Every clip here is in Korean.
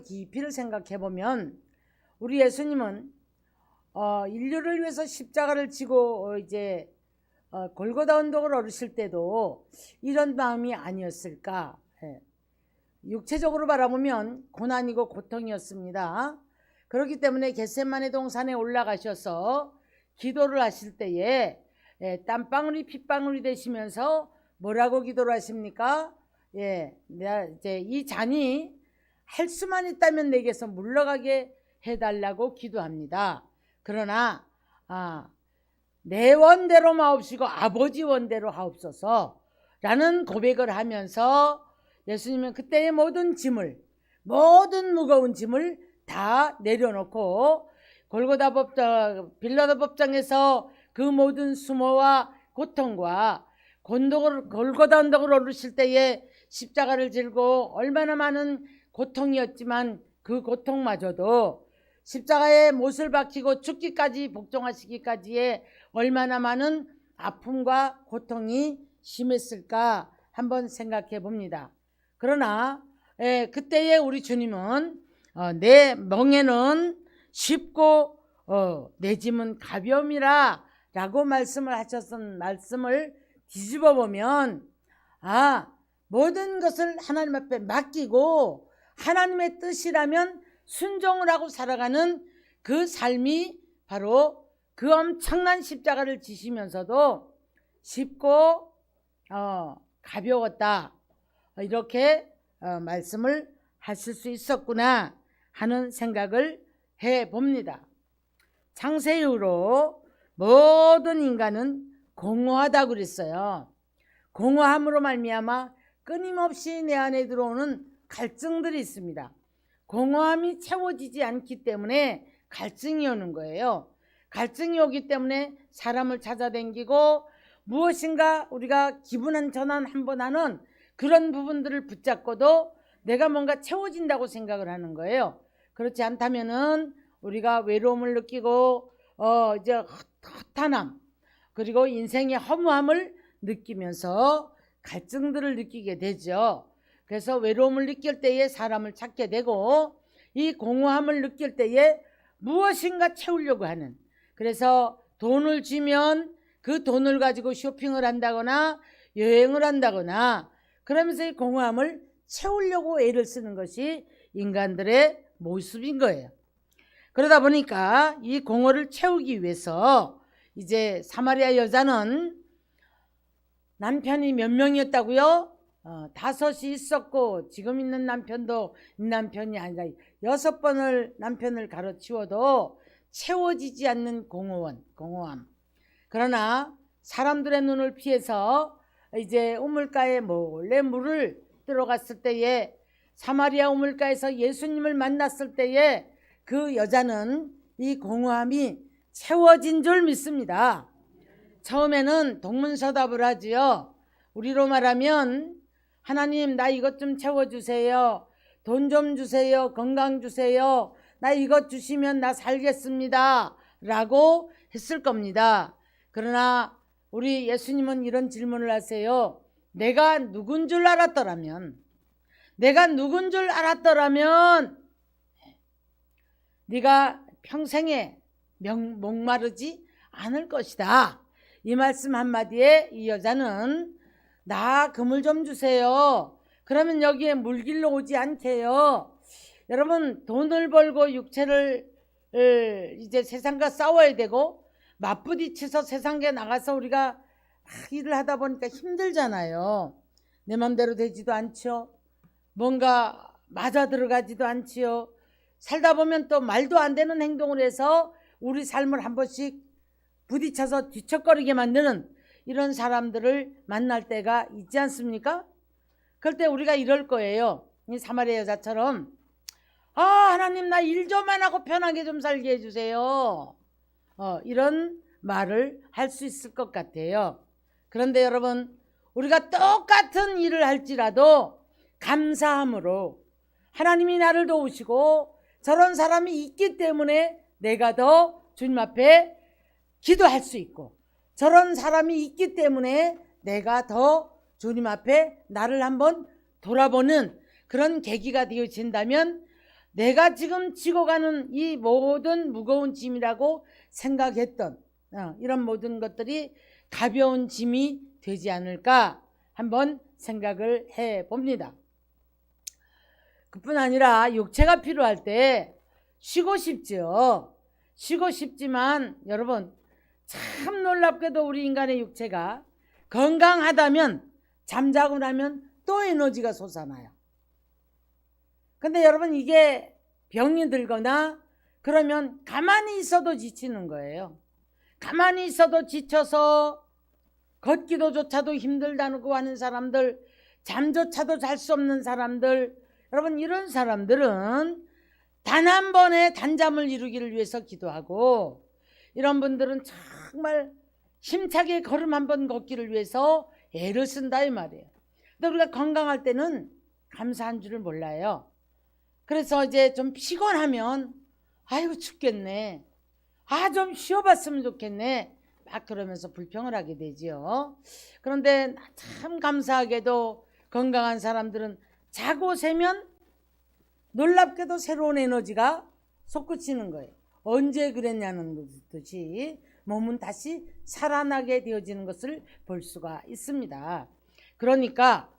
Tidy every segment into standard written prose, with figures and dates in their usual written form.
깊이를 생각해 보면 우리 예수님은 인류를 위해서 십자가를 지고 골고다 언덕을 오르실 때도 이런 마음이 아니었을까. 육체적으로 바라보면 고난이고 고통이었습니다. 그렇기 때문에 겟세마네 동산에 올라가셔서 기도를 하실 때에 땀방울이 핏방울이 되시면서 뭐라고 기도를 하십니까? 이 잔이 할 수만 있다면 내게서 물러가게 해달라고 기도합니다. 그러나 내 원대로 마옵시고 아버지 원대로 하옵소서 라는 고백을 하면서 예수님은 그때의 모든 무거운 짐을 다 내려놓고 빌라도 법정에서 그 모든 수모와 고통과 골고다 언덕을 오르실 때에 십자가를 질고 얼마나 많은 고통이었지만 그 고통마저도 십자가에 못을 박히고 죽기까지 복종하시기까지의 얼마나 많은 아픔과 고통이 심했을까 한번 생각해 봅니다. 그러나 그때의 우리 주님은 내 멍에는 쉽고 내 짐은 가벼움이라 라고 말씀을 하셨던 말씀을 뒤집어 보면 모든 것을 하나님 앞에 맡기고 하나님의 뜻이라면 순종을 하고 살아가는 그 삶이 바로 그 엄청난 십자가를 지시면서도 쉽고 가벼웠다, 이렇게 말씀을 하실 수 있었구나 하는 생각을 해봅니다. 창세 이후로 모든 인간은 공허하다고 그랬어요. 공허함으로 말미암아 끊임없이 내 안에 들어오는 갈증들이 있습니다. 공허함이 채워지지 않기 때문에 갈증이 오는 거예요. 갈증이 오기 때문에 사람을 찾아다니고 무엇인가 우리가 기분 전환 한번 하는 그런 부분들을 붙잡고도 내가 뭔가 채워진다고 생각을 하는 거예요. 그렇지 않다면은 우리가 외로움을 느끼고 허탄함, 그리고 인생의 허무함을 느끼면서 갈증들을 느끼게 되죠. 그래서 외로움을 느낄 때에 사람을 찾게 되고 이 공허함을 느낄 때에 무엇인가 채우려고 하는, 그래서 돈을 주면 그 돈을 가지고 쇼핑을 한다거나 여행을 한다거나 그러면서 이 공허함을 채우려고 애를 쓰는 것이 인간들의 모습인 거예요. 그러다 보니까 이 공허를 채우기 위해서 이제 사마리아 여자는 남편이 몇 명이었다고요? 5이 있었고 지금 있는 남편도 남편이 아니라 6번을 남편을 가로치워도 채워지지 않는 공허함. 그러나 사람들의 눈을 피해서 이제 우물가에 몰래 물을 들어갔을 때에 사마리아 우물가에서 예수님을 만났을 때에 그 여자는 이 공허함이 채워진 줄 믿습니다. 처음에는 동문서답을 하지요. 우리로 말하면 하나님 나 이것 좀 채워주세요. 돈 좀 주세요. 건강 주세요. 나 이것 주시면 나 살겠습니다 라고 했을 겁니다. 그러나 우리 예수님은 이런 질문을 하세요. 내가 누군 줄 알았더라면 네가 평생에 목마르지 않을 것이다. 이 말씀 한마디에 이 여자는 나 그물 좀 주세요. 그러면 여기에 물길로 오지 않게요. 여러분, 돈을 벌고 육체를 이제 세상과 싸워야 되고 맞부딪혀서 세상에 나가서 우리가 일을 하다 보니까 힘들잖아요. 내 맘대로 되지도 않죠. 뭔가 맞아 들어가지도 않지요. 살다 보면 또 말도 안 되는 행동을 해서 우리 삶을 한 번씩 부딪혀서 뒤척거리게 만드는 이런 사람들을 만날 때가 있지 않습니까? 그럴 때 우리가 이럴 거예요. 이 사마리아 여자처럼 하나님 나 일 좀 안 하고 편하게 좀 살게 해주세요. 이런 말을 할 수 있을 것 같아요. 그런데 여러분, 우리가 똑같은 일을 할지라도 감사함으로 하나님이 나를 도우시고 저런 사람이 있기 때문에 내가 더 주님 앞에 기도할 수 있고 저런 사람이 있기 때문에 내가 더 주님 앞에 나를 한번 돌아보는 그런 계기가 되어진다면 내가 지금 지고 가는 이 모든 무거운 짐이라고 생각했던 이런 모든 것들이 가벼운 짐이 되지 않을까 한번 생각을 해 봅니다. 그뿐 아니라 육체가 필요할 때 쉬고 싶죠. 쉬고 싶지만 여러분, 참 놀랍게도 우리 인간의 육체가 건강하다면 잠자고 나면 또 에너지가 솟아나요. 근데 여러분, 이게 병이 들거나 그러면 가만히 있어도 지치는 거예요. 가만히 있어도 지쳐서 걷기도조차도 힘들다고 하는 사람들, 잠조차도 잘 수 없는 사람들, 여러분, 이런 사람들은 단 한 번의 단잠을 이루기를 위해서 기도하고, 이런 분들은 정말 힘차게 걸음 한 번 걷기를 위해서 애를 쓴다 이 말이에요. 근데 우리가 건강할 때는 감사한 줄을 몰라요. 그래서 이제 좀 피곤하면 아이고 죽겠네, 좀 쉬어봤으면 좋겠네, 막 그러면서 불평을 하게 되지요. 그런데 참 감사하게도 건강한 사람들은 자고 세면 놀랍게도 새로운 에너지가 솟구치는 거예요. 언제 그랬냐는 듯이 몸은 다시 살아나게 되어지는 것을 볼 수가 있습니다. 그러니까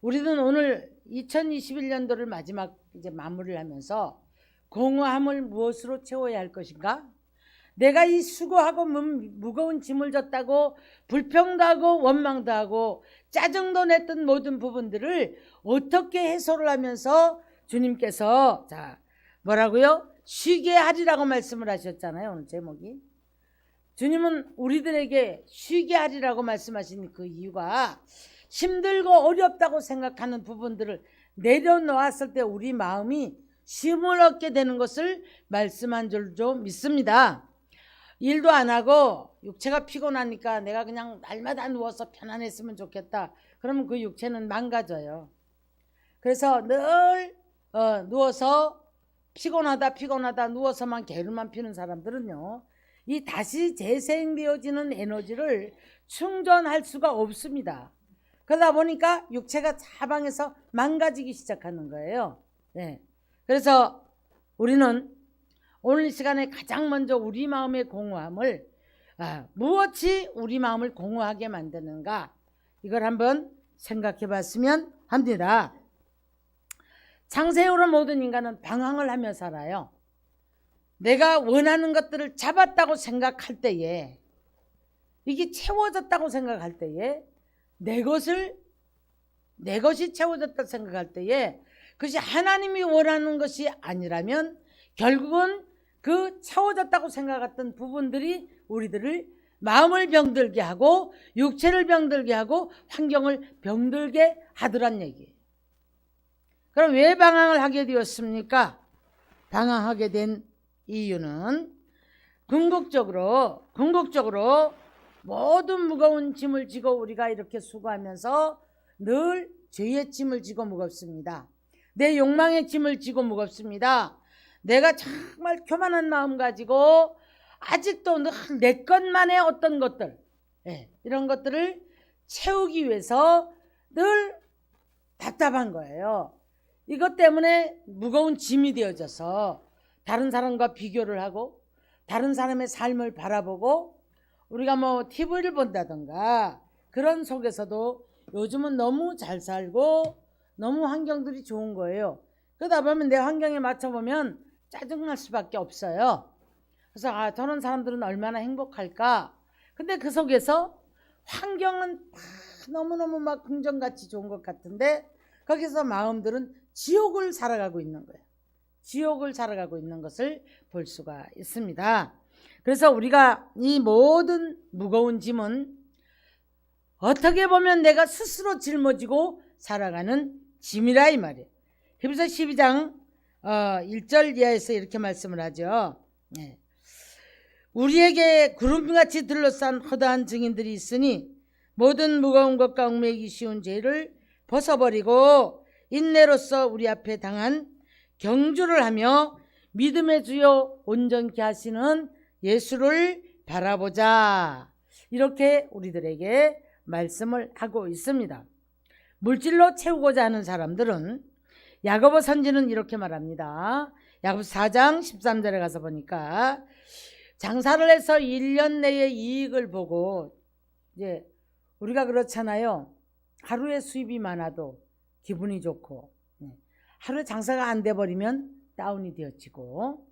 우리는 오늘 2021년도를 마지막 이제 마무리를 하면서 공허함을 무엇으로 채워야 할 것인가? 내가 이 수고하고 무거운 짐을 졌다고 불평도 하고 원망도 하고 짜증도 냈던 모든 부분들을 어떻게 해소를 하면서 주님께서 뭐라고요? 쉬게 하리라고 말씀을 하셨잖아요. 오늘 제목이. 주님은 우리들에게 쉬게 하리라고 말씀하신 그 이유가 힘들고 어렵다고 생각하는 부분들을 내려놓았을 때 우리 마음이 쉼을 얻게 되는 것을 말씀한 줄로 믿습니다. 일도 안 하고 육체가 피곤하니까 내가 그냥 날마다 누워서 편안했으면 좋겠다. 그러면 그 육체는 망가져요. 그래서 늘 누워서 피곤하다 누워서만 게으름만 피는 사람들은요, 이 다시 재생되어지는 에너지를 충전할 수가 없습니다. 그러다 보니까 육체가 사방에서 망가지기 시작하는 거예요. 네. 그래서 우리는 오늘 이 시간에 가장 먼저 우리 마음의 공허함을 무엇이 우리 마음을 공허하게 만드는가, 이걸 한번 생각해 봤으면 합니다. 창세후로 모든 인간은 방황을 하며 살아요. 내가 원하는 것들을 잡았다고 생각할 때에, 이게 채워졌다고 생각할 때에, 내 것이 채워졌다고 생각할 때에 그것이 하나님이 원하는 것이 아니라면 결국은 그 채워졌다고 생각했던 부분들이 우리들을 마음을 병들게 하고 육체를 병들게 하고 환경을 병들게 하더란 얘기예요. 그럼 왜 방황을 하게 되었습니까? 방황하게 된 이유는 궁극적으로 모든 무거운 짐을 지고 우리가 이렇게 수고하면서 늘 죄의 짐을 지고 무겁습니다. 내 욕망의 짐을 지고 무겁습니다. 내가 정말 교만한 마음 가지고 아직도 늘 내 것만의 어떤 것들, 이런 것들을 채우기 위해서 늘 답답한 거예요. 이것 때문에 무거운 짐이 되어져서 다른 사람과 비교를 하고 다른 사람의 삶을 바라보고 우리가 TV를 본다던가 그런 속에서도 요즘은 너무 잘 살고 너무 환경들이 좋은 거예요. 그러다 보면 내 환경에 맞춰보면 짜증날 수밖에 없어요. 그래서 저런 사람들은 얼마나 행복할까. 근데 그 속에서 환경은 너무너무 막 긍정같이 좋은 것 같은데 거기서 마음들은 지옥을 살아가고 있는 거예요. 지옥을 살아가고 있는 것을 볼 수가 있습니다. 그래서 우리가 이 모든 무거운 짐은 어떻게 보면 내가 스스로 짊어지고 살아가는 짐이라 이 말이에요. 히브리서 12장 1절 이하에서 이렇게 말씀을 하죠. 우리에게 구름같이 둘러싼 허다한 증인들이 있으니 모든 무거운 것과 얽매이기 쉬운 죄를 벗어버리고 인내로서 우리 앞에 당한 경주를 하며 믿음의 주요 온전케 하시는 예수를 바라보자. 이렇게 우리들에게 말씀을 하고 있습니다. 물질로 채우고자 하는 사람들은 야고보 선지는 이렇게 말합니다. 야고보서 4장 13절에 가서 보니까 장사를 해서 1년 내에 이익을 보고, 이제 우리가 그렇잖아요. 하루에 수입이 많아도 기분이 좋고, 하루에 장사가 안 돼 버리면 다운이 되어지고,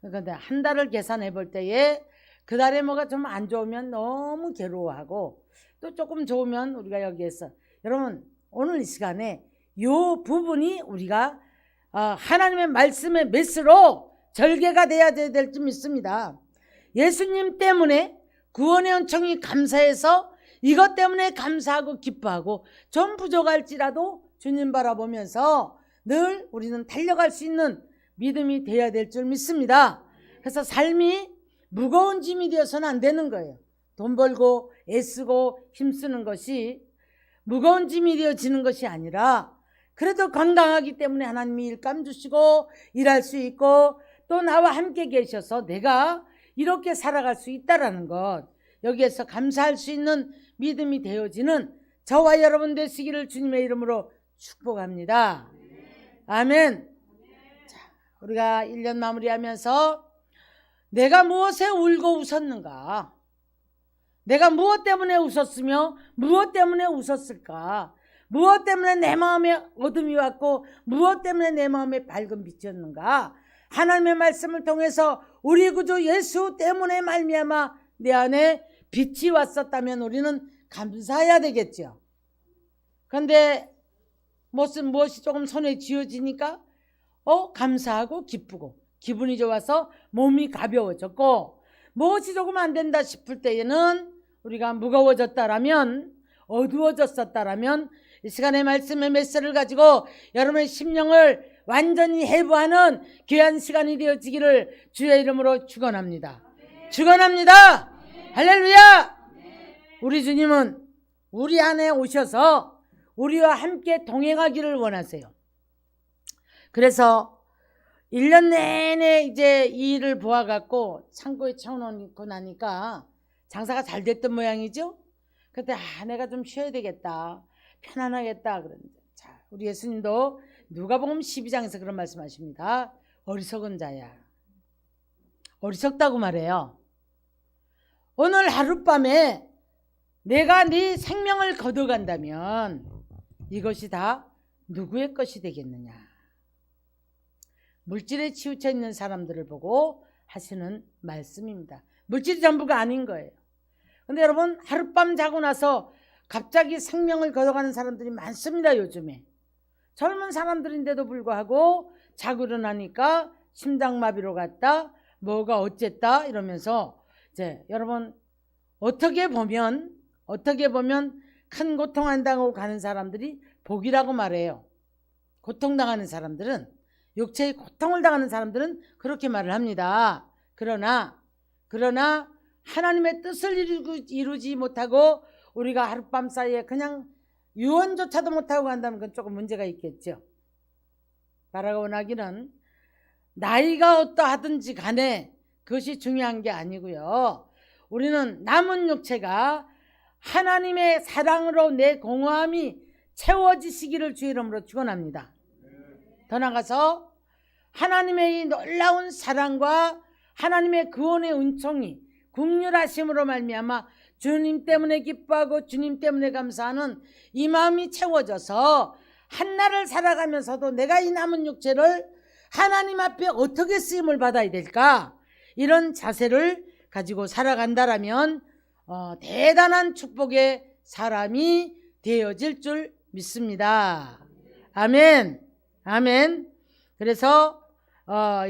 그런데 한 달을 계산해 볼 때에 그 달에 뭐가 좀 안 좋으면 너무 괴로워하고, 또 조금 좋으면 우리가 여기에서, 여러분 오늘 이 시간에 이 부분이 우리가 하나님의 말씀의 메스로 절개가 돼야 될 줄 믿습니다. 예수님 때문에 구원의 은총이 감사해서 이것 때문에 감사하고 기뻐하고, 좀 부족할지라도 주님 바라보면서 늘 우리는 달려갈 수 있는 믿음이 되어야 될 줄 믿습니다. 그래서 삶이 무거운 짐이 되어서는 안 되는 거예요. 돈 벌고 애쓰고 힘쓰는 것이 무거운 짐이 되어지는 것이 아니라, 그래도 건강하기 때문에 하나님이 일감 주시고 일할 수 있고, 또 나와 함께 계셔서 내가 이렇게 살아갈 수 있다라는 것, 여기에서 감사할 수 있는 믿음이 되어지는 저와 여러분 되시기를 주님의 이름으로 축복합니다. 아멘. 자, 우리가 1년 마무리하면서 내가 무엇에 울고 웃었는가, 내가 무엇 때문에 웃었으며 무엇 때문에 웃었을까, 무엇 때문에 내 마음에 어둠이 왔고 무엇 때문에 내 마음에 밝은 빛이었는가, 하나님의 말씀을 통해서 우리 구주 예수 때문에 말미암아 내 안에 빛이 왔었다면 우리는 감사해야 되겠죠. 그런데 무엇이 조금 손에 쥐어지니까 감사하고 기쁘고 기분이 좋아서 몸이 가벼워졌고, 무엇이 조금 안 된다 싶을 때에는 우리가 무거워졌다라면, 어두워졌었다라면 이 시간의 말씀의 메시지를 가지고 여러분의 심령을 완전히 해부하는 귀한 시간이 되어지기를 주의 이름으로 축원합니다. 축원합니다. 할렐루야. 우리 주님은 우리 안에 오셔서 우리와 함께 동행하기를 원하세요. 그래서 1년 내내 이제 이 일을 보아갖고 창고에 채워놓고 나니까 장사가 잘 됐던 모양이죠. 그때 내가 좀 쉬어야 되겠다, 편안하겠다 그랬는데, 자, 우리 예수님도 누가복음 12장에서 그런 말씀하십니다. 어리석은 자야, 어리석다고 말해요. 오늘 하룻밤에 내가 네 생명을 거둬간다면 이것이 다 누구의 것이 되겠느냐. 물질에 치우쳐 있는 사람들을 보고 하시는 말씀입니다. 물질이 전부가 아닌 거예요. 근데 여러분, 하룻밤 자고 나서 갑자기 생명을 거둬가는 사람들이 많습니다. 요즘에 젊은 사람들인데도 불구하고 자고 일어나니까 심장마비로 갔다, 뭐가 어쨌다 이러면서, 이제 여러분 어떻게 보면 큰 고통 안 당하고 가는 사람들이 복이라고 말해요. 고통당하는 사람들은, 육체의 고통을 당하는 사람들은 그렇게 말을 합니다. 그러나 하나님의 뜻을 이루지 못하고 우리가 하룻밤 사이에 그냥 유언조차도 못하고 간다면 그건 조금 문제가 있겠죠. 바라고 원하기는 나이가 어떠하든지 간에 그것이 중요한 게 아니고요. 우리는 남은 육체가 하나님의 사랑으로 내 공허함이 채워지시기를 주의 이름으로 축원합니다. 더 나아가서 하나님의 이 놀라운 사랑과 하나님의 구원의 은총이 긍휼하심으로 말미암아 주님 때문에 기뻐하고 주님 때문에 감사하는 이 마음이 채워져서 한날을 살아가면서도 내가 이 남은 육체를 하나님 앞에 어떻게 쓰임을 받아야 될까, 이런 자세를 가지고 살아간다라면 대단한 축복의 사람이 되어질 줄 믿습니다. 아멘. 아멘. 그래서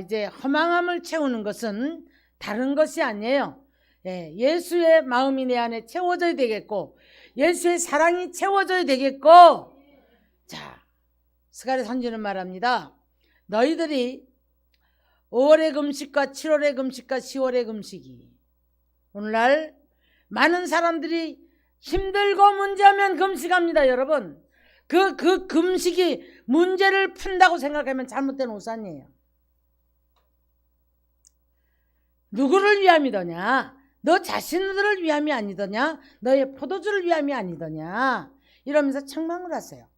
이제 허망함을 채우는 것은 다른 것이 아니에요. 예수의 마음이 내 안에 채워져야 되겠고, 예수의 사랑이 채워져야 되겠고. 자, 스가랴 선지는 말합니다. 너희들이 5월의 금식과 7월의 금식과 10월의 금식이, 오늘날 많은 사람들이 힘들고 문제하면 금식합니다. 여러분, 그 금식이 문제를 푼다고 생각하면 잘못된 오산이에요. 누구를 위함이더냐? 너 자신들을 위함이 아니더냐? 너의 포도주를 위함이 아니더냐? 이러면서 책망을 하세요.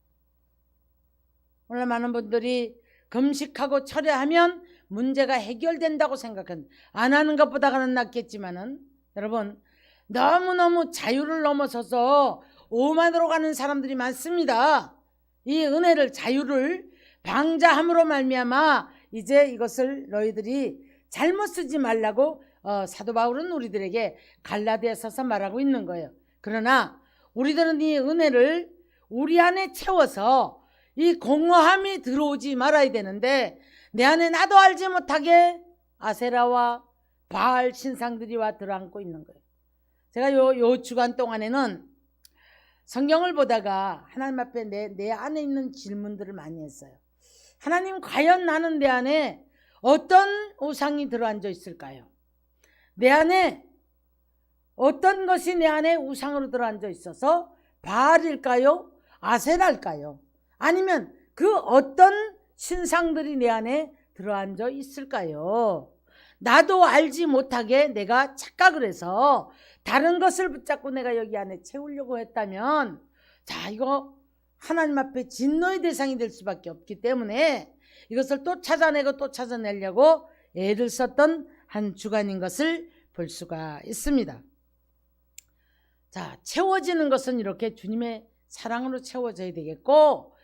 오늘 많은 분들이 금식하고 철회하면 문제가 해결된다고 생각한, 안 하는 것보다는 낫겠지만은 여러분, 너무너무 자유를 넘어서서 오만으로 가는 사람들이 많습니다. 이 은혜를, 자유를 방자함으로 말미암아 이제 이것을 너희들이 잘못 쓰지 말라고 사도 바울은 우리들에게 갈라디아서서 말하고 있는 거예요. 그러나 우리들은 이 은혜를 우리 안에 채워서 이 공허함이 들어오지 말아야 되는데, 내 안에 나도 알지 못하게 아세라와 바알 신상들이 와 들어앉고 있는 거예요. 제가 요 주간 동안에는 성경을 보다가 하나님 앞에 내 안에 있는 질문들을 많이 했어요. 하나님, 과연 나는 내 안에 어떤 우상이 들어앉아 있을까요? 내 안에 어떤 것이 내 안에 우상으로 들어앉아 있어서 바알일까요? 아세라일까요? 아니면 그 어떤 신상들이 내 안에 들어앉아 있을까요? 나도 알지 못하게 내가 착각을 해서 다른 것을 붙잡고 내가 여기 안에 채우려고 했다면, 자, 이거 하나님 앞에 진노의 대상이 될 수밖에 없기 때문에 이것을 또 찾아내고 또 찾아내려고 애를 썼던 한 주간인 것을 볼 수가 있습니다. 자, 채워지는 것은 이렇게 주님의 사랑으로 채워져야 되겠고,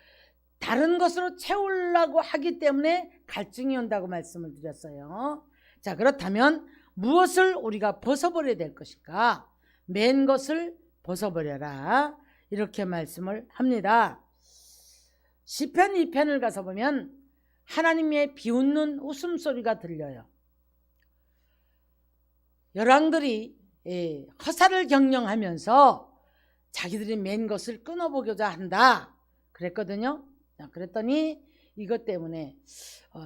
다른 것으로 채우려고 하기 때문에 갈증이 온다고 말씀을 드렸어요. 자, 그렇다면 무엇을 우리가 벗어버려야 될 것인가? 맨 것을 벗어버려라, 이렇게 말씀을 합니다. 시편 2편을 가서 보면 하나님의 비웃는 웃음소리가 들려요. 열왕들이 허사를 경영하면서 자기들이 맨 것을 끊어보고자 한다 그랬거든요. 그랬더니 이것 때문에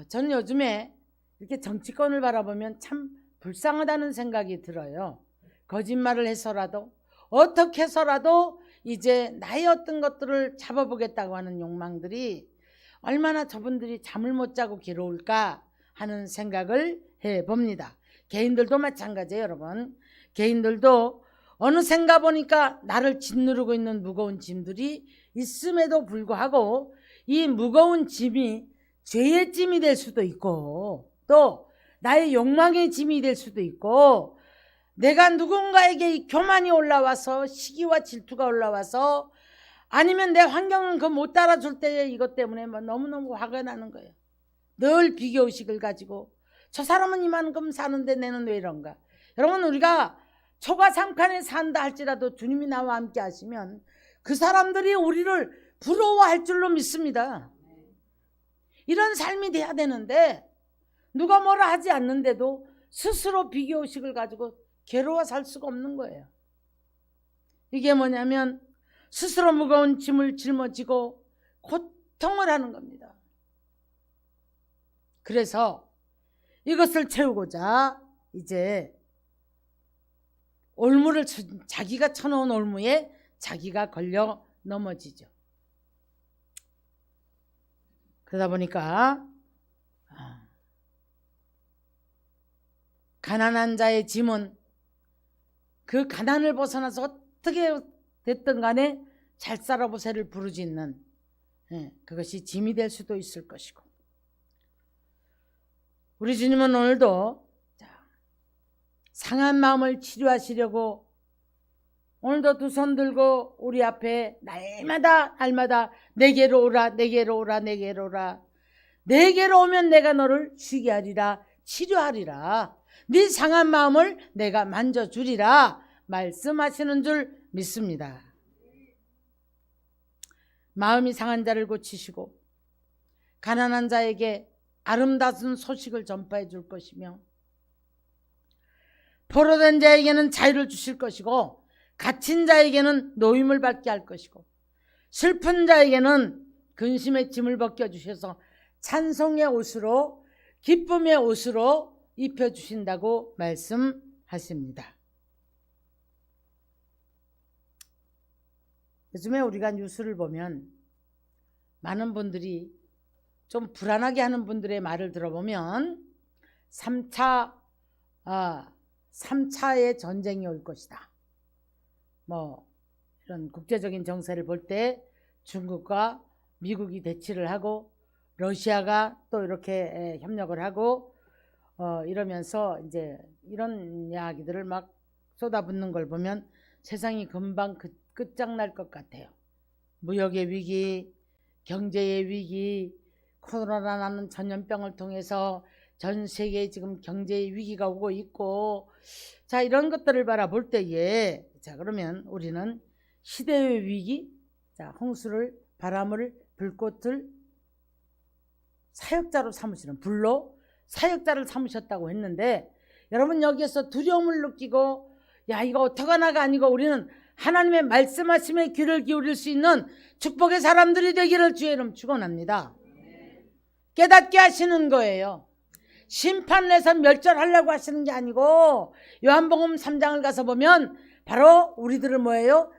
저는 요즘에 이렇게 정치권을 바라보면 참 불쌍하다는 생각이 들어요. 거짓말을 해서라도 어떻게 해서라도 이제 나의 어떤 것들을 잡아보겠다고 하는 욕망들이 얼마나 저분들이 잠을 못 자고 괴로울까 하는 생각을 해봅니다. 개인들도 마찬가지예요, 여러분. 개인들도 어느샌가 보니까 나를 짓누르고 있는 무거운 짐들이 있음에도 불구하고 이 무거운 짐이 죄의 짐이 될 수도 있고, 또 나의 욕망의 짐이 될 수도 있고, 내가 누군가에게 이 교만이 올라와서 시기와 질투가 올라와서, 아니면 내 환경은 그 못 따라줄 때 이것 때문에 너무너무 화가 나는 거예요. 늘 비교의식을 가지고 저 사람은 이만큼 사는데 내는 왜 이런가. 여러분, 우리가 초가 삼칸에 산다 할지라도 주님이 나와 함께 하시면 그 사람들이 우리를 부러워할 줄로 믿습니다. 이런 삶이 돼야 되는데, 누가 뭐라 하지 않는데도 스스로 비교의식을 가지고 괴로워 살 수가 없는 거예요. 이게 뭐냐면 스스로 무거운 짐을 짊어지고 고통을 하는 겁니다. 그래서 이것을 채우고자 이제 올무를, 자기가 쳐놓은 올무에 자기가 걸려 넘어지죠. 그러다 보니까 가난한 자의 짐은 그 가난을 벗어나서 어떻게 됐든 간에 잘 살아보세를 부르짖는, 그것이 짐이 될 수도 있을 것이고, 우리 주님은 오늘도 상한 마음을 치료하시려고 오늘도 두 손 들고 우리 앞에 날마다 내게로 오라, 내게로 오라, 내게로 오라. 내게로 오면 내가 너를 쉬게 하리라, 치료하리라. 네 상한 마음을 내가 만져주리라 말씀하시는 줄 믿습니다. 마음이 상한 자를 고치시고 가난한 자에게 아름다운 소식을 전파해 줄 것이며, 포로된 자에게는 자유를 주실 것이고, 갇힌 자에게는 노임을 받게 할 것이고, 슬픈 자에게는 근심의 짐을 벗겨주셔서 찬송의 옷으로, 기쁨의 옷으로 입혀주신다고 말씀하십니다. 요즘에 우리가 뉴스를 보면 많은 분들이 좀 불안하게 하는 분들의 말을 들어보면 3차의 전쟁이 올 것이다. 이런 국제적인 정세를 볼 때 중국과 미국이 대치를 하고 러시아가 또 이렇게 협력을 하고 이러면서 이제 이런 이야기들을 막 쏟아붓는 걸 보면 세상이 금방 끝장날 것 같아요. 무역의 위기, 경제의 위기, 코로나라는 전염병을 통해서 전 세계에 지금 경제의 위기가 오고 있고, 자, 이런 것들을 바라볼 때에, 자, 그러면 우리는 시대의 위기, 자, 홍수를, 바람을, 불꽃을 사역자로 삼으시는, 불로 사역자를 삼으셨다고 했는데, 여러분 여기에서 두려움을 느끼고 야 이거 어떡하나가 아니고 우리는 하나님의 말씀하심에 귀를 기울일 수 있는 축복의 사람들이 되기를 주의 이름 축원합니다. 깨닫게 하시는 거예요. 심판에서 멸절하려고 하시는 게 아니고, 요한복음 3장을 가서 보면 바로 우리들을 뭐예요?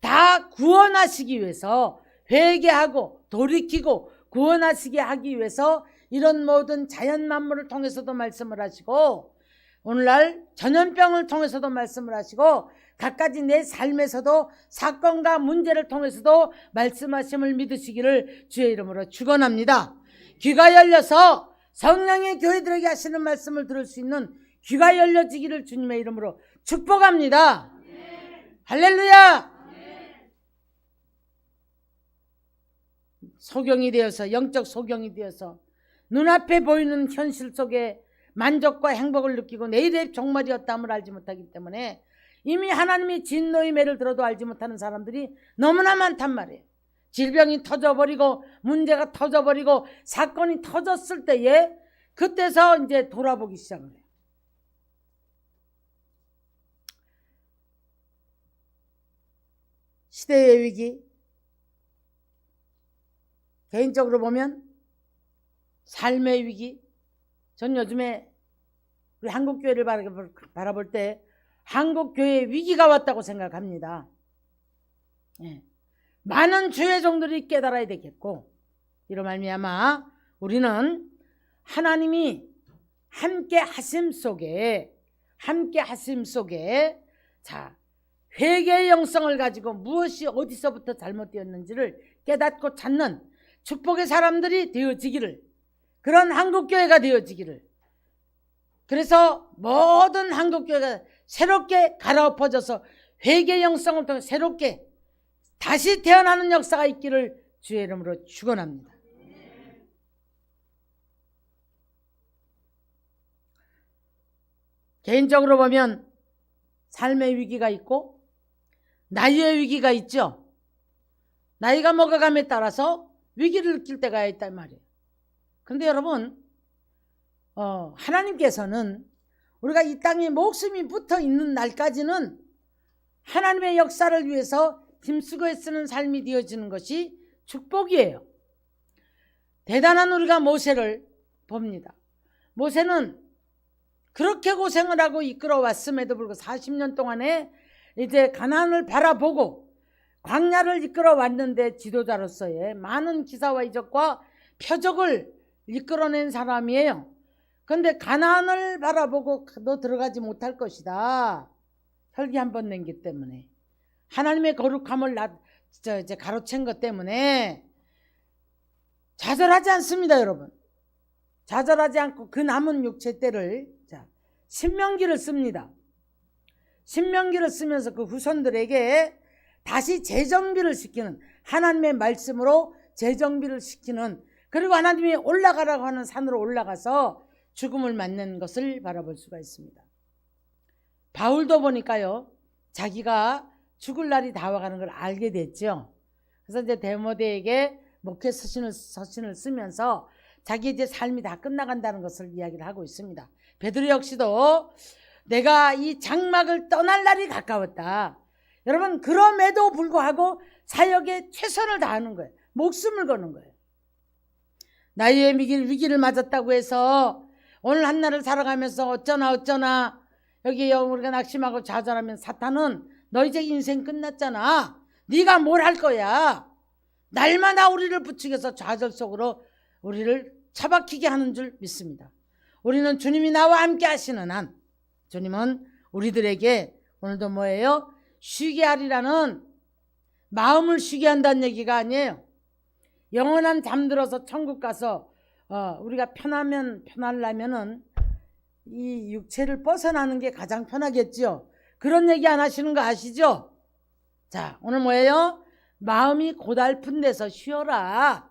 다 구원하시기 위해서, 회개하고 돌이키고 구원하시게 하기 위해서 이런 모든 자연 만물을 통해서도 말씀을 하시고, 오늘날 전염병을 통해서도 말씀을 하시고, 갖가지 내 삶에서도 사건과 문제를 통해서도 말씀하심을 믿으시기를 주의 이름으로 축원합니다. 귀가 열려서 성령의 교회들에게 하시는 말씀을 들을 수 있는 귀가 열려지기를 주님의 이름으로 축복합니다. 할렐루야. 소경이 되어서, 영적 소경이 되어서 눈앞에 보이는 현실 속에 만족과 행복을 느끼고 내일의 종말이었다함을 알지 못하기 때문에 이미 하나님이 진노의 매를 들어도 알지 못하는 사람들이 너무나 많단 말이에요. 질병이 터져버리고 문제가 터져버리고 사건이 터졌을 때에 그때서 이제 돌아보기 시작을 해요. 시대의 위기, 개인적으로 보면 삶의 위기, 전 요즘에 우리 한국교회를 바라볼 때 한국교회에 위기가 왔다고 생각합니다. 예. 많은 주의 종들이 깨달아야 되겠고, 이로 말미암아 우리는 하나님이 함께 하심 속에 자, 회개의 영성을 가지고 무엇이 어디서부터 잘못되었는지를 깨닫고 찾는 축복의 사람들이 되어지기를, 그런 한국교회가 되어지기를, 그래서 모든 한국교회가 새롭게 갈아엎어져서 회개의 영성을 통해 새롭게 다시 태어나는 역사가 있기를 주의 이름으로 축원합니다. 개인적으로 보면 삶의 위기가 있고 나이의 위기가 있죠. 나이가 먹어감에 따라서 위기를 느낄 때가 있단 말이에요. 그런데 여러분, 하나님께서는 우리가 이 땅에 목숨이 붙어 있는 날까지는 하나님의 역사를 위해서 힘쓰고 애쓰는 삶이 되어지는 것이 축복이에요. 대단한 우리가 모세를 봅니다. 모세는 그렇게 고생을 하고 이끌어왔음에도 불구하고 40년 동안에 이제 가나안을 바라보고 광야를 이끌어왔는데 지도자로서의 많은 기사와 이적과 표적을 이끌어낸 사람이에요. 그런데 가나안을 바라보고 너 들어가지 못할 것이다. 혈기 한 번 낸기 때문에, 하나님의 거룩함을 이제 가로챈 것 때문에 좌절하지 않습니다. 여러분, 좌절하지 않고 그 남은 육체 때를 신명기를 씁니다. 신명기를 쓰면서 그 후손들에게 다시 재정비를 시키는, 하나님의 말씀으로 재정비를 시키는, 그리고 하나님이 올라가라고 하는 산으로 올라가서 죽음을 맞는 것을 바라볼 수가 있습니다. 바울도 보니까요, 자기가 죽을 날이 다가가는 걸 알게 됐죠. 그래서 이제 데모데에게 목회 서신을 쓰면서 자기 이제 삶이 다 끝나간다는 것을 이야기를 하고 있습니다. 베드로 역시도 내가 이 장막을 떠날 날이 가까웠다. 여러분, 그럼에도 불구하고 사역에 최선을 다하는 거예요. 목숨을 거는 거예요. 나이의 위기를 맞았다고 해서 오늘 한날을 살아가면서 어쩌나 여기 우리가 낙심하고 좌절하면 사탄은 너 이제 인생 끝났잖아, 네가 뭘 할 거야, 날마다 우리를 부추겨서 좌절 속으로 우리를 처박히게 하는 줄 믿습니다. 우리는 주님이 나와 함께 하시는 한, 주님은 우리들에게 오늘도 뭐예요? 쉬게 하리라는, 마음을 쉬게 한다는 얘기가 아니에요. 영원한 잠들어서 천국 가서 우리가 편하려면은 이 육체를 벗어나는 게 가장 편하겠죠. 그런 얘기 안 하시는 거 아시죠? 자, 오늘 뭐예요? 마음이 고달픈 데서 쉬어라.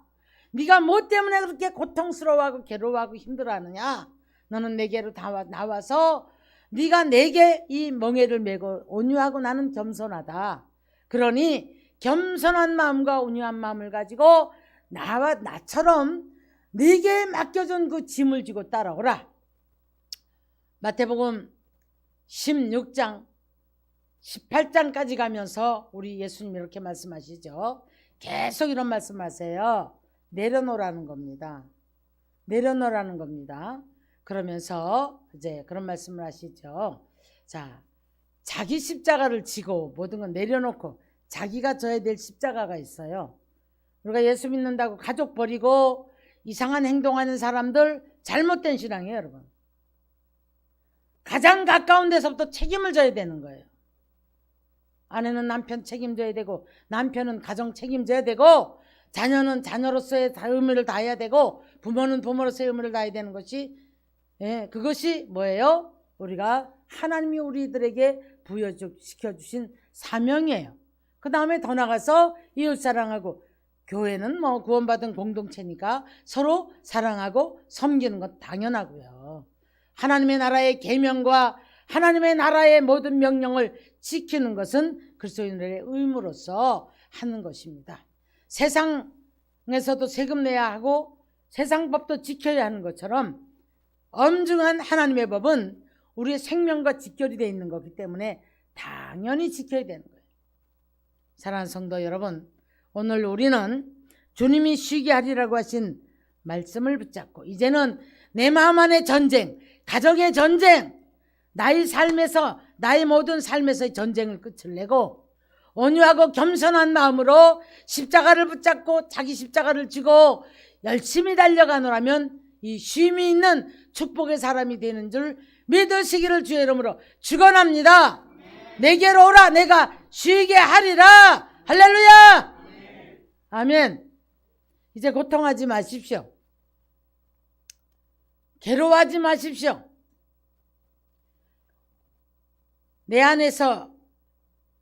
네가 뭐 때문에 그렇게 고통스러워하고 괴로워하고 힘들어하느냐? 너는 내게로 나와서 네가 내게 이 멍에를 메고 온유하고 나는 겸손하다. 그러니 겸손한 마음과 온유한 마음을 가지고 나처럼 네게 맡겨준 그 짐을 지고 따라오라. 마태복음 16장 18장까지 가면서 우리 예수님 이렇게 말씀하시죠. 계속 이런 말씀하세요. 내려놓으라는 겁니다. 내려놓으라는 겁니다. 그러면서 이제 그런 말씀을 하시죠. 자, 자기 십자가를 지고 모든 걸 내려놓고 자기가 져야 될 십자가가 있어요. 우리가 예수 믿는다고 가족 버리고 이상한 행동하는 사람들 잘못된 신앙이에요, 여러분. 가장 가까운 데서부터 책임을 져야 되는 거예요. 아내는 남편 책임져야 되고, 남편은 가정 책임져야 되고, 자녀는 자녀로서의 의무를 다해야 되고, 부모는 부모로서의 의무를 다해야 되는 것이, 그것이 뭐예요? 우리가 하나님이 우리들에게 부여시켜주신 사명이에요. 그 다음에 더 나가서 이웃사랑하고, 교회는 뭐 구원받은 공동체니까 서로 사랑하고 섬기는 것 당연하고요. 하나님의 나라의 계명과 하나님의 나라의 모든 명령을 지키는 것은 그리스도인들의 의무로서 하는 것입니다. 세상에서도 세금 내야 하고 세상 법도 지켜야 하는 것처럼 엄중한 하나님의 법은 우리의 생명과 직결이 되어 있는 거기 때문에 당연히 지켜야 되는 거예요. 사랑하는 성도 여러분, 오늘 우리는 주님이 쉬게 하리라고 하신 말씀을 붙잡고 이제는 내 마음 안의 전쟁, 가정의 전쟁, 나의 삶에서, 나의 모든 삶에서의 전쟁을 끝을 내고 온유하고 겸손한 마음으로 십자가를 붙잡고 자기 십자가를 지고 열심히 달려가노라면 이 쉼이 있는 축복의 사람이 되는 줄 믿으시기를 주의 이름으로 축원합니다. 내게로 오라, 내가 쉬게 하리라. 할렐루야. 아멘. 이제 고통하지 마십시오. 괴로워하지 마십시오. 내 안에서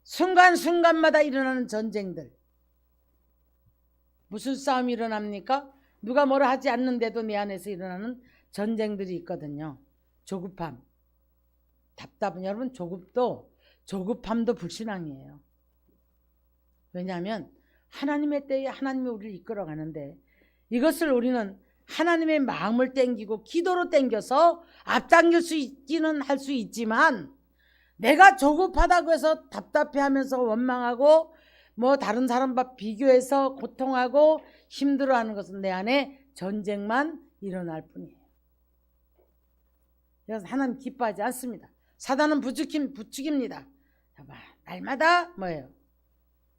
순간순간마다 일어나는 전쟁들. 무슨 싸움이 일어납니까? 누가 뭐라 하지 않는데도 내 안에서 일어나는 전쟁들이 있거든요. 조급함, 답답은, 여러분 조급함도 불신앙이에요. 왜냐하면 하나님의 때에 하나님이 우리를 이끌어가는데 이것을 우리는 하나님의 마음을 땡기고 기도로 땡겨서 앞당길 수 있기는 할 수 있지만 내가 조급하다고 해서 답답해하면서 원망하고 뭐 다른 사람과 비교해서 고통하고 힘들어하는 것은 내 안에 전쟁만 일어날 뿐이에요. 그래서 하나님 기뻐하지 않습니다. 사단은 부추깁니다. 날마다 뭐예요?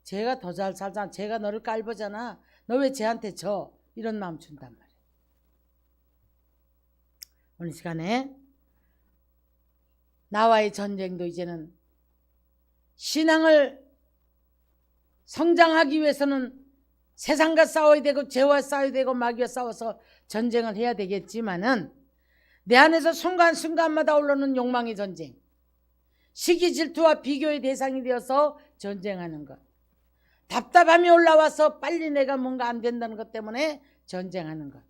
쟤가 더 잘 살잖아. 쟤가 너를 깔보잖아. 너 왜 쟤한테 져? 이런 마음 준단 말이에요. 오늘 시간에 나와의 전쟁도 이제는 신앙을 성장하기 위해서는 세상과 싸워야 되고 죄와 싸워야 되고 마귀와 싸워서 전쟁을 해야 되겠지만은 내 안에서 순간순간마다 올라오는 욕망의 전쟁, 시기 질투와 비교의 대상이 되어서 전쟁하는 것, 답답함이 올라와서 빨리 내가 뭔가 안 된다는 것 때문에 전쟁하는 것,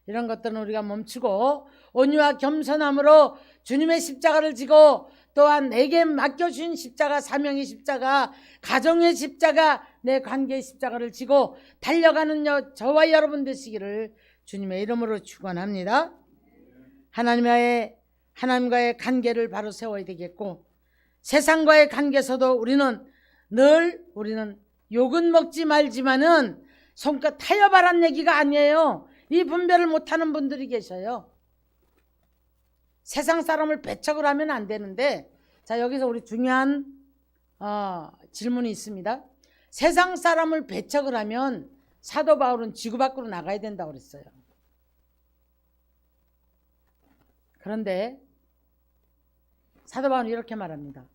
이런 것들은 우리가 멈추고 온유와 겸손함으로 주님의 십자가를 지고 또한 내게 맡겨주신 십자가, 사명의 십자가, 가정의 십자가, 내 관계의 십자가를 지고 달려가는 저와 여러분 되시기를 주님의 이름으로 축원합니다. 하나님과의 관계를 바로 세워야 되겠고 세상과의 관계에서도 우리는 욕은 먹지 말지만은 손끝 타협하란 얘기가 아니에요. 이 분별을 못하는 분들이 계셔요. 세상 사람을 배척을 하면 안 되는데, 자, 여기서 우리 중요한 질문이 있습니다. 세상 사람을 배척을 하면 사도 바울은 지구 밖으로 나가야 된다고 그랬어요. 그런데 사도 바울은 이렇게 말합니다.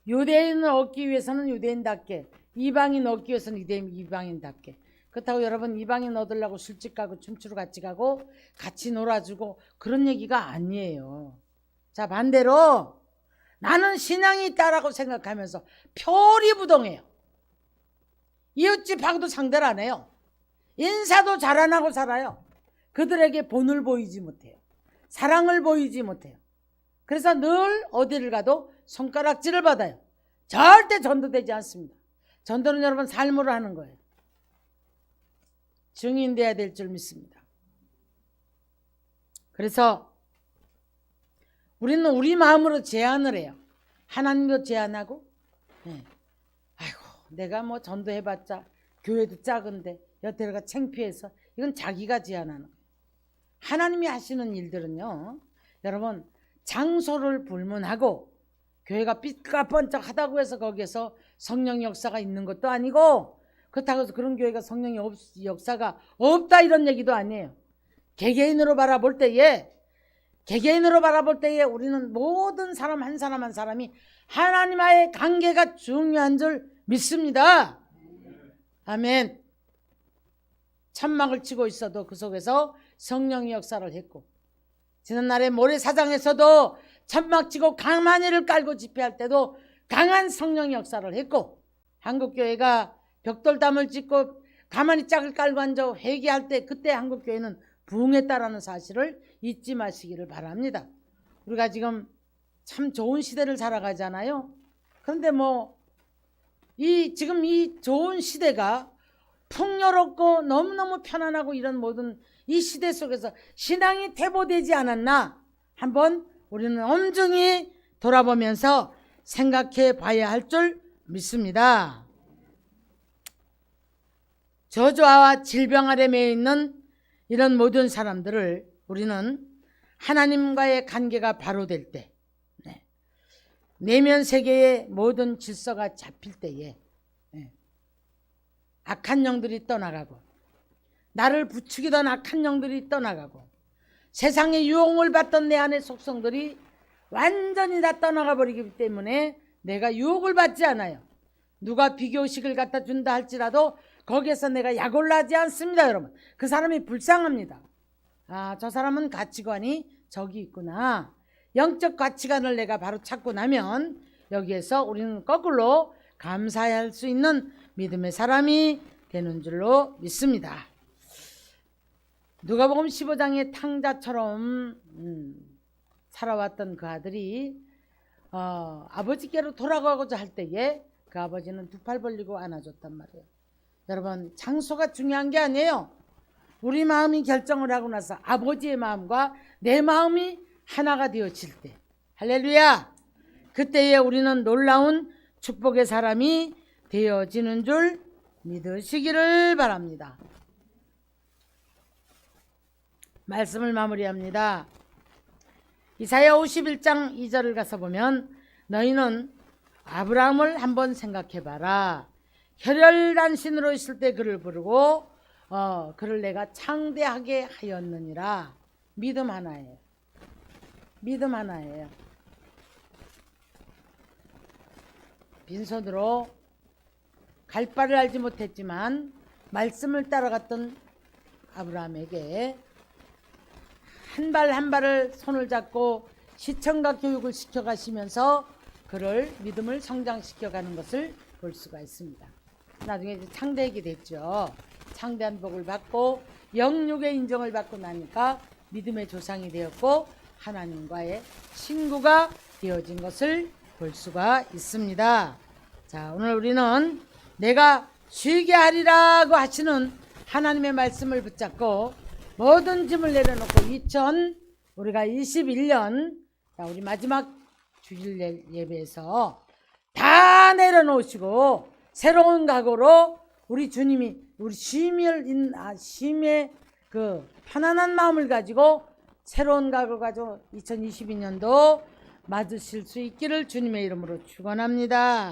유대인을 얻기 위해서는 유대인답게, 이방인 얻기 위해서는 이방인답게. 그렇다고 여러분 이방인 얻으려고 술집 가고 춤추러 같이 가고 같이 놀아주고 그런 얘기가 아니에요. 자, 반대로 나는 신앙이 있다라고 생각하면서 표리부동해요. 이웃집하고도 상대를 안 해요. 인사도 잘 안 하고 살아요. 그들에게 본을 보이지 못해요. 사랑을 보이지 못해요. 그래서 늘 어디를 가도 손가락질을 받아요. 절대 전도되지 않습니다. 전도는 여러분 삶으로 하는 거예요. 증인돼야 될 줄 믿습니다. 그래서 우리는 우리 마음으로 제안을 해요. 하나님도 제안하고, 아이고 내가 뭐 전도해봤자 교회도 작은데 여태가 창피해서, 이건 자기가 제안하는 거예요. 하나님이 하시는 일들은요, 여러분 장소를 불문하고 교회가 삐까뻔쩍하다고 해서 거기에서 성령 역사가 있는 것도 아니고, 그렇다고 해서 그런 교회가 성령 역사가 없다 이런 얘기도 아니에요. 개개인으로 바라볼 때에 우리는 모든 사람 한 사람 한 사람이 하나님과의 관계가 중요한 줄 믿습니다. 아멘. 천막을 치고 있어도 그 속에서 성령의 역사를 했고, 지난날에 모래사장에서도 천막 치고 가만히를 깔고 집회할 때도 강한 성령의 역사를 했고, 한국교회가 벽돌담을 짓고 가만히 짝을 깔고 앉아 회개할 때 그때 한국교회는 부흥했다라는 사실을 잊지 마시기를 바랍니다. 우리가 지금 참 좋은 시대를 살아가잖아요. 그런데 지금 이 좋은 시대가 풍요롭고 너무너무 편안하고 이런 모든 이 시대 속에서 신앙이 퇴보되지 않았나 한번 우리는 엄중히 돌아보면서 생각해 봐야 할 줄 믿습니다. 저주와 질병 아래 매여 있는 이런 모든 사람들을 우리는 하나님과의 관계가 바로 될 때, 내면 세계의 모든 질서가 잡힐 때에 악한 영들이 떠나가고, 나를 부추기던 악한 영들이 떠나가고, 세상의 유혹을 받던 내 안의 속성들이 완전히 다 떠나가 버리기 때문에 내가 유혹을 받지 않아요. 누가 비교식을 갖다 준다 할지라도 거기에서 내가 약올라하지 않습니다. 여러분, 그 사람이 불쌍합니다. 아, 저 사람은 가치관이 저기 있구나. 영적 가치관을 내가 바로 찾고 나면 여기에서 우리는 거꾸로 감사할 수 있는 믿음의 사람이 되는 줄로 믿습니다. 누가복음 15장의 탕자처럼 살아왔던 그 아들이 아버지께로 돌아가고자 할 때에 그 아버지는 두 팔 벌리고 안아줬단 말이에요. 여러분, 장소가 중요한 게 아니에요. 우리 마음이 결정을 하고 나서 아버지의 마음과 내 마음이 하나가 되어질 때, 할렐루야, 그때에 우리는 놀라운 축복의 사람이 되어지는 줄 믿으시기를 바랍니다. 말씀을 마무리합니다. 이사야 51장 2절을 가서 보면, 너희는 아브라함을 한번 생각해봐라. 혈혈단신으로 있을 때 그를 부르고 그를 내가 창대하게 하였느니라. 믿음 하나예요. 믿음 하나예요. 빈손으로 갈 바를 알지 못했지만 말씀을 따라갔던 아브라함에게 한 발 한 발을 손을 잡고 시청각 교육을 시켜가시면서 그를 믿음을 성장시켜가는 것을 볼 수가 있습니다. 나중에 이제 창대하게 됐죠. 창대한 복을 받고 영육의 인정을 받고 나니까 믿음의 조상이 되었고 하나님과의 친구가 되어진 것을 볼 수가 있습니다. 자, 오늘 우리는 내가 쉬게 하리라고 하시는 하나님의 말씀을 붙잡고 모든 짐을 내려놓고 우리가 21년 우리 마지막 주일 예배에서 다 내려놓으시고 새로운 각오로 우리 주님이 우리 쉼의 그 편안한 마음을 가지고 새로운 각오를 가지고 2022년도 맞으실 수 있기를 주님의 이름으로 축원합니다.